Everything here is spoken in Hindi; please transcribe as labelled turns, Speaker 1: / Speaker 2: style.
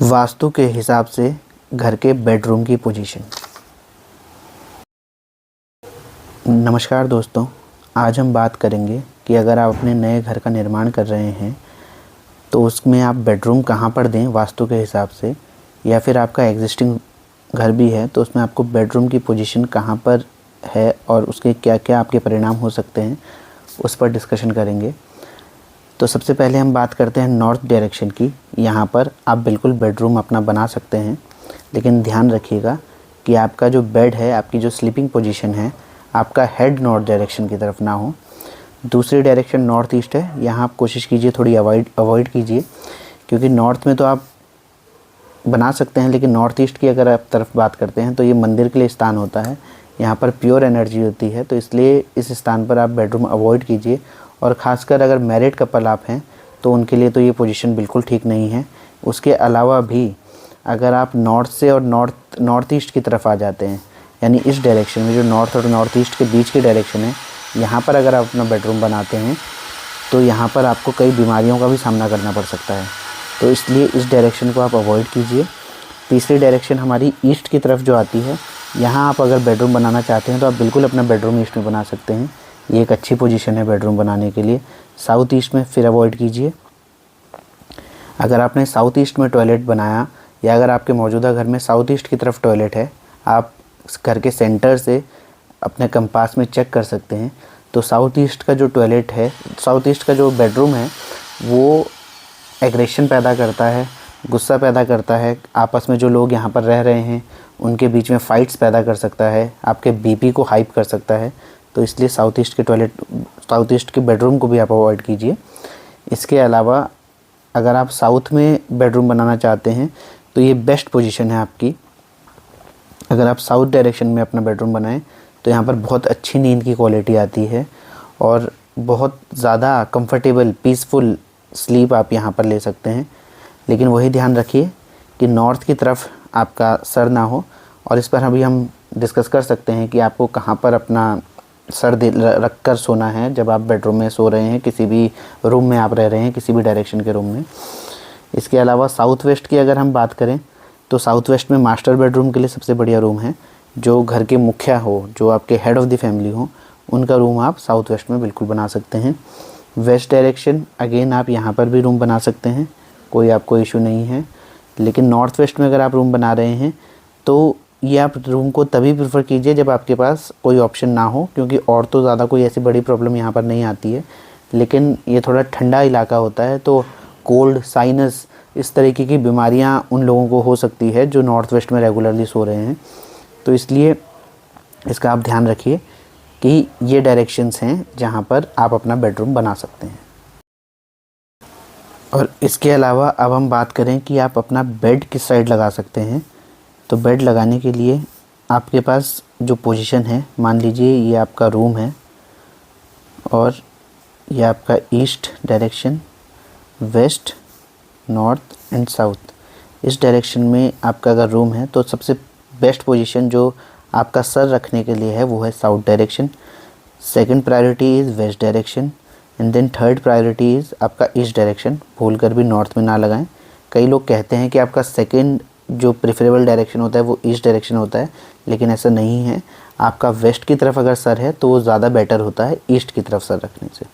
Speaker 1: वास्तु के हिसाब से घर के बेडरूम की पोजीशन। नमस्कार दोस्तों, आज हम बात करेंगे कि अगर आप अपने नए घर का निर्माण कर रहे हैं तो उसमें आप बेडरूम कहाँ पर दें वास्तु के हिसाब से, या फिर आपका एग्जिस्टिंग घर भी है तो उसमें आपको बेडरूम की पोजीशन कहाँ पर है और उसके क्या क्या आपके परिणाम हो सकते हैं, उस पर डिस्कशन करेंगे। तो सबसे पहले हम बात करते हैं नॉर्थ डायरेक्शन की। यहाँ पर आप बिल्कुल बेडरूम अपना बना सकते हैं, लेकिन ध्यान रखिएगा कि आपका जो बेड है, आपकी जो स्लीपिंग पोजीशन है, आपका हेड नॉर्थ डायरेक्शन की तरफ ना हो। दूसरी डायरेक्शन नॉर्थ ईस्ट है, यहाँ आप कोशिश कीजिए थोड़ी अवॉइड कीजिए, क्योंकि नॉर्थ में तो आप बना सकते हैं, लेकिन नॉर्थ ईस्ट की अगर आप तरफ बात करते हैं तो ये मंदिर के लिए स्थान होता है, यहाँ पर प्योर एनर्जी होती है, तो इसलिए इस स्थान पर आप बेडरूम अवॉइड कीजिए। और ख़ासकर अगर मैरिड कपल आप हैं तो उनके लिए तो ये पोजीशन बिल्कुल ठीक नहीं है। उसके अलावा भी अगर आप नॉर्थ से और नॉर्थ ईस्ट की तरफ आ जाते हैं, यानी इस डायरेक्शन में जो नॉर्थ और नॉर्थ ईस्ट के बीच की डायरेक्शन है, यहाँ पर अगर आप अपना बेडरूम बनाते हैं तो यहाँ पर आपको कई बीमारियों का भी सामना करना पड़ सकता है, तो इसलिए इस डायरेक्शन को आप अवॉइड कीजिए। तीसरी डायरेक्शन हमारी ईस्ट की तरफ जो आती है, यहाँ आप अगर बेडरूम बनाना चाहते हैं तो आप बिल्कुल अपना बेडरूम ईस्ट में बना सकते हैं। ये एक अच्छी पोजीशन है बेडरूम बनाने के लिए। साउथ ईस्ट में फिर अवॉइड कीजिए। अगर आपने साउथ ईस्ट में टॉयलेट बनाया, या अगर आपके मौजूदा घर में साउथ ईस्ट की तरफ टॉयलेट है, आप घर के सेंटर से अपने कंपास में चेक कर सकते हैं, तो साउथ ईस्ट का जो टॉयलेट है, साउथ ईस्ट का जो बेडरूम है, वो एग्रेशन पैदा करता है, गुस्सा पैदा करता है। आपस में जो लोग यहाँ पर रह रहे हैं उनके बीच में फ़ाइट्स पैदा कर सकता है, आपके बीपी को हाइप कर सकता है, तो इसलिए साउथ ईस्ट के बेडरूम को भी आप अवॉइड कीजिए। इसके अलावा अगर आप साउथ में बेडरूम बनाना चाहते हैं तो ये बेस्ट पोजीशन है आपकी। अगर आप साउथ डायरेक्शन में अपना बेडरूम बनाएं तो यहाँ पर बहुत अच्छी नींद की क्वालिटी आती है और बहुत ज़्यादा कंफर्टेबल पीसफुल स्लीप आप यहाँ पर ले सकते हैं। लेकिन वही ध्यान रखिए कि नॉर्थ की तरफ आपका सर ना हो, और इस पर अभी हम डिस्कस कर सकते हैं कि आपको कहाँ पर अपना सर रख कर सोना है जब आप बेडरूम में सो रहे हैं, किसी भी रूम में आप रह रहे हैं, किसी भी डायरेक्शन के रूम में। इसके अलावा साउथ वेस्ट की अगर हम बात करें तो साउथ वेस्ट में मास्टर बेडरूम के लिए सबसे बढ़िया रूम है। जो घर के मुखिया हो, जो आपके हेड ऑफ़ द फैमिली हो, उनका रूम आप साउथ वेस्ट में बिल्कुल बना सकते हैं। वेस्ट डायरेक्शन अगेन आप यहाँ पर भी रूम बना सकते हैं, कोई आपको इशू नहीं है। लेकिन नॉर्थ वेस्ट में अगर आप रूम बना रहे हैं तो ये आप रूम को तभी प्रेफर कीजिए जब आपके पास कोई ऑप्शन ना हो, क्योंकि और तो ज़्यादा कोई ऐसी बड़ी प्रॉब्लम यहाँ पर नहीं आती है, लेकिन ये थोड़ा ठंडा इलाका होता है, तो कोल्ड, साइनस, इस तरीके की बीमारियाँ उन लोगों को हो सकती है जो नॉर्थ वेस्ट में रेगुलरली सो रहे हैं। तो इसलिए इसका आप ध्यान रखिए कि ये डायरेक्शंस हैं जहाँ पर आप अपना बेडरूम बना सकते हैं। और इसके अलावा अब हम बात करें कि आप अपना बेड किस साइड लगा सकते हैं। तो बेड लगाने के लिए आपके पास जो पोजीशन है, मान लीजिए ये आपका रूम है और ये आपका east direction, west, north and south, इस डायरेक्शन में आपका अगर रूम है तो सबसे बेस्ट पोजीशन जो आपका सर रखने के लिए है वो है south direction. Second priority is west direction and then third priority is आपका ईस्ट डायरेक्शन। भूल कर भी नॉर्थ में ना लगाएं। कई लोग कहते हैं कि आपका सेकंड जो प्रेफरेबल डायरेक्शन होता है वो ईस्ट डायरेक्शन होता है, लेकिन ऐसा नहीं है। आपका वेस्ट की तरफ अगर सर है तो वो ज़्यादा बेटर होता है ईस्ट की तरफ सर रखने से।